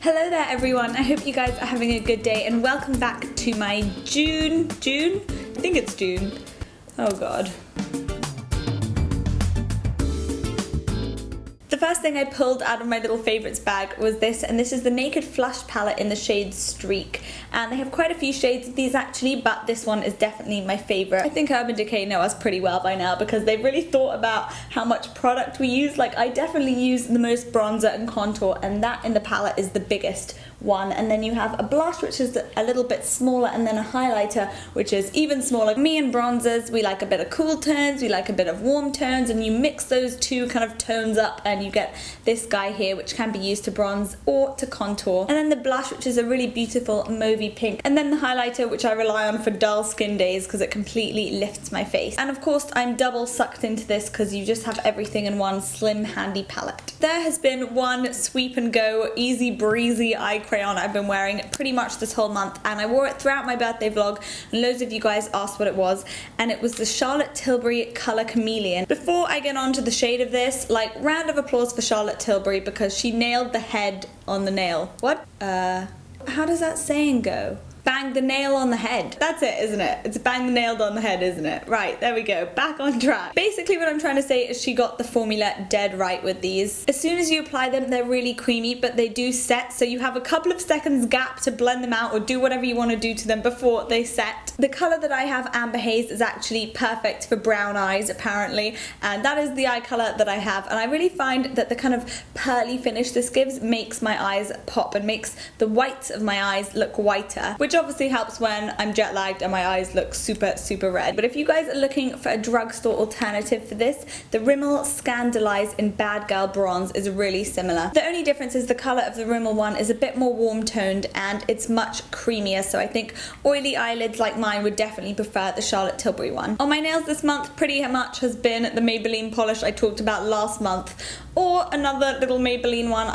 Hello there everyone, I hope you guys are having a good day and welcome back to my June? I think it's June. Oh god. The first thing I pulled out of my little favourites bag was this, and this is the Naked Flush palette in the shade Streak. And they have quite a few shades of these actually, but this one is definitely my favourite. I think Urban Decay know us pretty well by now because they've really thought about how much product we use. Like, I definitely use the most bronzer and contour, and that in the palette is the biggest one. And then you have a blush, which is a little bit smaller, and then a highlighter, which is even smaller. Me and bronzers, we like a bit of cool tones, we like a bit of warm tones, and you mix those two kind of tones up and you get this guy here, which can be used to bronze or to contour. And then the blush, which is a really beautiful mauvey pink. And then the highlighter, which I rely on for dull skin days because it completely lifts my face. And of course, I'm double sucked into this because you just have everything in one slim, handy palette. There has been one sweep and go, easy breezy eye crayon I've been wearing pretty much this whole month, and I wore it throughout my birthday vlog, and loads of you guys asked what it was, and it was the Charlotte Tilbury Colour Chameleon. Before I get on to the shade of this, like, round of applause for Charlotte Tilbury because she nailed the head on the nail. What? How does that saying go? Bang the nail on the head. That's it, isn't it? It's bang the nail on the head, isn't it? Right, there we go. Back on track. Basically what I'm trying to say is she got the formula dead right with these. As soon as you apply them, they're really creamy, but they do set, so you have a couple of seconds gap to blend them out or do whatever you want to do to them before they set. The colour that I have, Amber Haze, is actually perfect for brown eyes, apparently, and that is the eye colour that I have, and I really find that the kind of pearly finish this gives makes my eyes pop and makes the whites of my eyes look whiter, which obviously helps when I'm jet lagged and my eyes look super red. But if you guys are looking for a drugstore alternative for this, the Rimmel Scandalise in Bad Girl Bronze is really similar. The only difference is the colour of the Rimmel one is a bit more warm toned and it's much creamier, so I think oily eyelids like mine would definitely prefer the Charlotte Tilbury one. On my nails this month pretty much has been the Maybelline polish I talked about last month, or another little Maybelline one.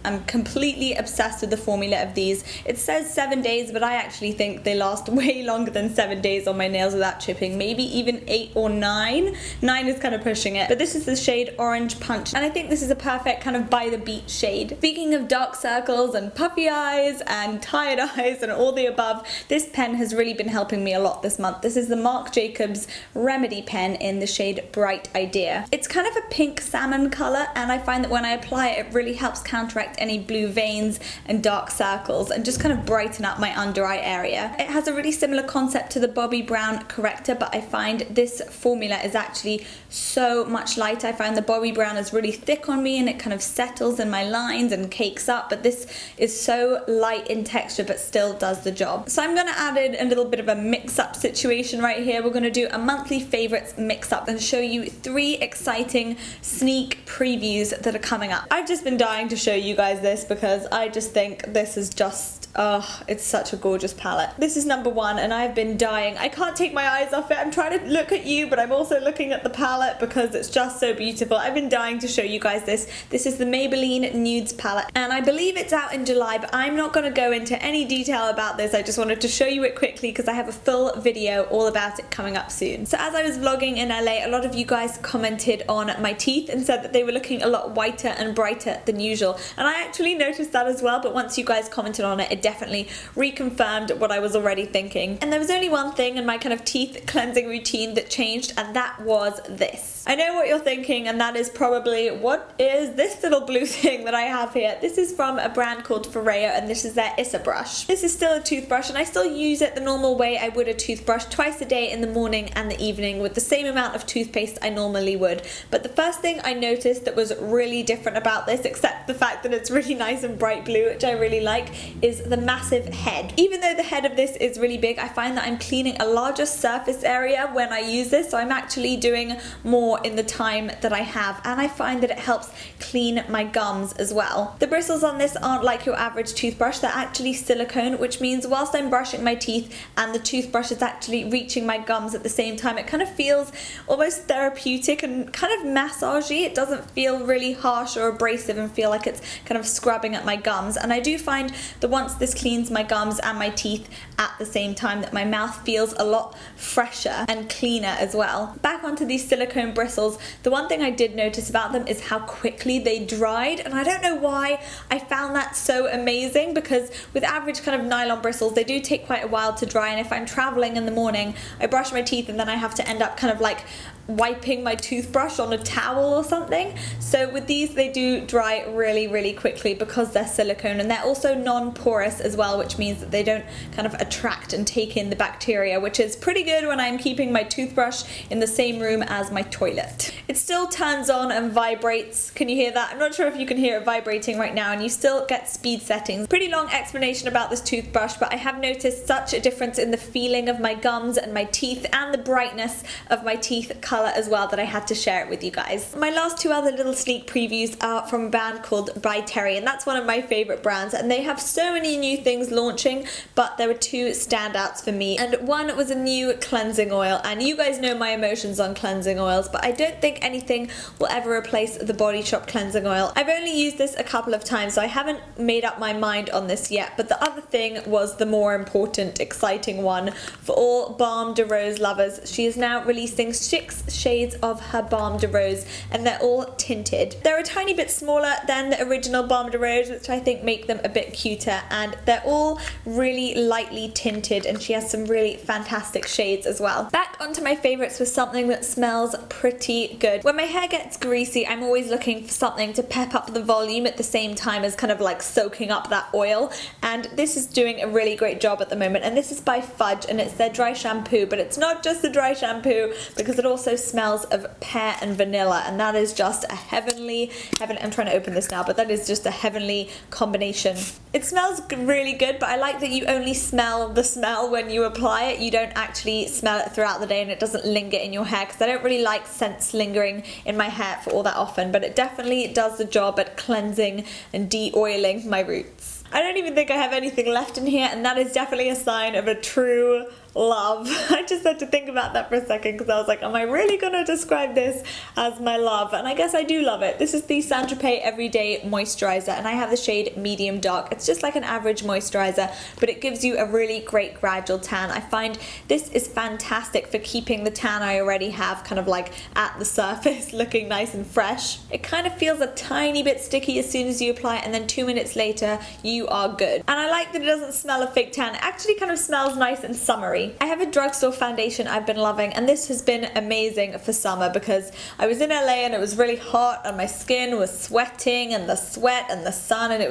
I'm completely obsessed with the formula of these. It says 7 days, but I actually think they last way longer than 7 days on my nails without chipping, maybe even 8 or 9. 9 is kind of pushing it, but this is the shade Orange Punch, and I think this is a perfect kind of by the beach shade. Speaking of dark circles and puffy eyes and tired eyes and all the above, this pen has really been helping me a lot this month. This is the Marc Jacobs Remedy pen in the shade Bright Idea. It's kind of a pink salmon colour, and I find that when I apply it, it really helps counteract any blue veins and dark circles and just kind of brighten up my under eye area. It has a really similar concept to the Bobbi Brown corrector, but I find this formula is actually so much lighter. I find the Bobbi Brown is really thick on me and it kind of settles in my lines and cakes up, but this is so light in texture but still does the job. So I'm going to add in a little bit of a mix-up situation right here. We're going to do a monthly favourites mix-up and show you 3 exciting sneak previews that are coming up. I've just been dying to show you guys this because I just think this is just, oh, it's such a gorgeous palette. This is number 1 and I've been dying. I can't take my eyes off it. I'm trying to look at you, but I'm also looking at the palette because it's just so beautiful. I've been dying to show you guys this. This is the Maybelline Nudes palette, and I believe it's out in July, but I'm not going to go into any detail about this. I just wanted to show you it quickly because I have a full video all about it coming up soon. So as I was vlogging in LA, a lot of you guys commented on my teeth and said that they were looking a lot whiter and brighter than usual, and I actually noticed that as well, but once you guys commented on it, it definitely reconfirmed what I was already thinking. And there was only one thing in my kind of teeth cleansing routine that changed, and that was this. I know what you're thinking, and that is probably, what is this little blue thing that I have here? This is from a brand called Foreo, and this is their Issa brush. This is still a toothbrush, and I still use it the normal way I would a toothbrush, twice a day in the morning and the evening with the same amount of toothpaste I normally would. But the first thing I noticed that was really different about this, except the fact that it's really nice and bright blue, which I really like, is the massive head. Even though the head of this is really big, I find that I'm cleaning a larger surface area when I use this, so I'm actually doing more in the time that I have, and I find that it helps clean my gums as well. The bristles on this aren't like your average toothbrush, they're actually silicone, which means whilst I'm brushing my teeth and the toothbrush is actually reaching my gums at the same time, it kind of feels almost therapeutic and kind of massagey. It doesn't feel really harsh or abrasive and feel like it's kind of scrubbing at my gums, and I do find that once this cleans my gums and my my teeth at the same time, that my mouth feels a lot fresher and cleaner as well. Back onto these silicone bristles, the one thing I did notice about them is how quickly they dried, and I don't know why I found that so amazing, because with average kind of nylon bristles, they do take quite a while to dry, and if I'm traveling in the morning, I brush my teeth and then I have to end up kind of like wiping my toothbrush on a towel or something. So with these, they do dry really, really quickly because they're silicone, and they're also non-porous as well, which means that they don't kind of attract and take in the bacteria, which is pretty good when I'm keeping my toothbrush in the same room as my toilet. It still turns on and vibrates. Can you hear that? I'm not sure if you can hear it vibrating right now, and you still get speed settings. Pretty long explanation about this toothbrush, but I have noticed such a difference in the feeling of my gums and my teeth and the brightness of my teeth color as well, that I had to share it with you guys. My last two other little sneak previews are from a brand called By Terry, and that's one of my favorite brands, and they have so many new things launching, but there were two standouts for me, and one was a new cleansing oil, and you guys know my emotions on cleansing oils, but I don't think anything will ever replace the Body Shop cleansing oil. I've only used this a couple of times, so I haven't made up my mind on this yet, but the other thing was the more important, exciting one for all Balm de Rose lovers. She is now releasing 6 shades of her Balm de Rose, and they're all tinted. They're a tiny bit smaller than the original Balm de Rose, which I think make them a bit cuter, and they're all really lightly tinted, and she has some really fantastic shades as well. Back onto my favorites with something that smells pretty good. When my hair gets greasy, I'm always looking for something to pep up the volume at the same time as kind of like soaking up that oil, and this is doing a really great job at the moment, and this is by Fudge, and it's their dry shampoo, but it's not just the dry shampoo, because it also smells of pear and vanilla, and that is just a heavenly, I'm trying to open this now, but that is just a heavenly combination. It smells really good, but I like that you only smell the smell when you apply it. You don't actually smell it throughout the day, and it doesn't linger in your hair, because I don't really like scents lingering in my hair for all that often, but it definitely does the job at cleansing and de-oiling my roots. I don't even think I have anything left in here, and that is definitely a sign of a true love. I just had to think about that for a second, because I was like, am I really gonna describe this as my love? And I guess I do love it. This is the Saint Tropez Everyday Moisturizer, and I have the shade medium dark. It's just like an average moisturizer, but it gives you a really great gradual tan. I find this is fantastic for keeping the tan I already have kind of like at the surface looking nice and fresh. It kind of feels a tiny bit sticky as soon as you apply it, and then 2 minutes later you are good. And I like that it doesn't smell of fake tan. It actually kind of smells nice and summery. I have a drugstore foundation I've been loving, and this has been amazing for summer, because I was in LA and it was really hot and my skin was sweating, and the sweat and the sun, and it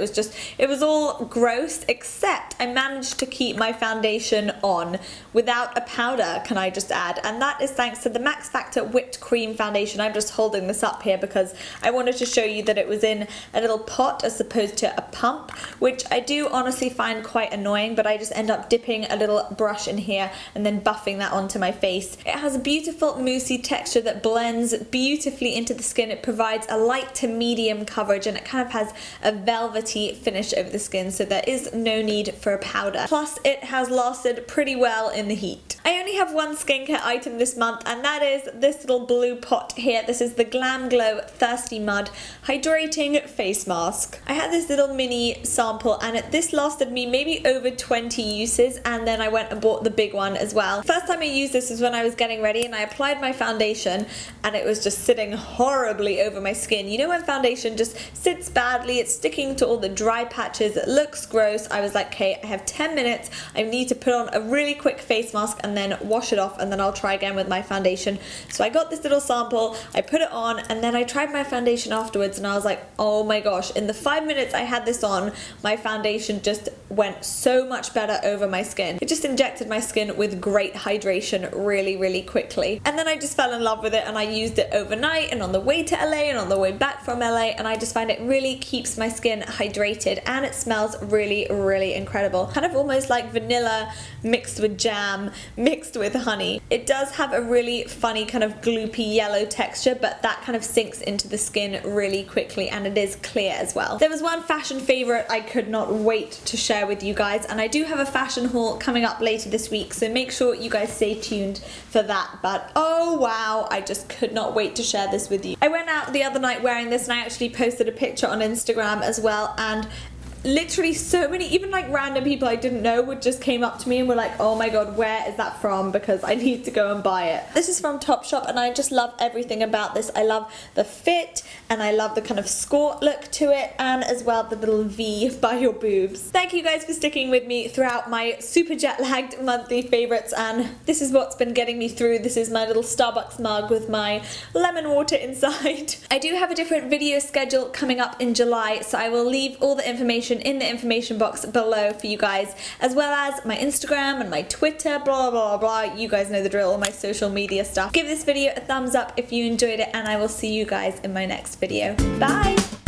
was all gross, except I managed to keep my foundation on without a powder, can I just add, and that is thanks to the Max Factor Whipped Cream Foundation. I'm just holding this up here because I wanted to show you that it was in a little pot as opposed to a pump, which I do honestly find quite annoying, but I just end up dipping a little brush in here and then buffing that onto my face. It has a beautiful moussey texture that blends beautifully into the skin. It provides a light to medium coverage, and it kind of has a velvety finish over the skin, so there is no need for a powder. Plus, it has lasted pretty well in the heat. I only have one skincare item this month, and that is this little blue pot here. This is the Glam Glow Thirsty Mud Hydrating Face Mask. I had this little mini sample, and this lasted me maybe over 20 uses, and then I went and bought the big one as well. First time I used this was when I was getting ready, and I applied my foundation, and it was just sitting horribly over my skin. You know when foundation just sits badly, it's sticking to all the dry patches, it looks gross. I was like, okay, I have 10 minutes, I need to put on a really quick face mask and then wash it off, and then I'll try again with my foundation. So I got this little sample, I put it on, and then I tried my foundation afterwards, and I was like, oh my gosh, in the 5 minutes I had this on, my foundation just went so much better over my skin. It just injected my skin with great hydration really, really quickly. And then I just fell in love with it, and I used it overnight and on the way to LA and on the way back from LA, and I just find it really keeps my skin hydrated, and it smells really, really incredible. Kind of almost like vanilla mixed with jam, mixed with honey. It does have a really funny kind of gloopy yellow texture, but that kind of sinks into the skin really quickly, and it is clear as well. There was one fashion favorite I could not wait to share with you guys, and I do have a fashion haul coming up later this week, so make sure you guys stay tuned for that. But oh wow, I just could not wait to share this with you. I went out the other night wearing this, and I actually posted a picture on Instagram as well, and literally so many, even like random people I didn't know would just came up to me and were like, oh my god, where is that from, because I need to go and buy it. This is from Topshop and I just love everything about this. I love the fit and I love the kind of skirt look to it, and as well the little V by your boobs. Thank you guys for sticking with me throughout my super jet lagged monthly favorites, and this is what's been getting me through. This is my little Starbucks mug with my lemon water inside. I do have a different video schedule coming up in July, so I will leave all the information in the information box below for you guys, as well as my Instagram and my Twitter, blah blah blah. You guys know the drill, all my social media stuff. Give this video a thumbs up if you enjoyed it, and I will see you guys in my next video. Bye!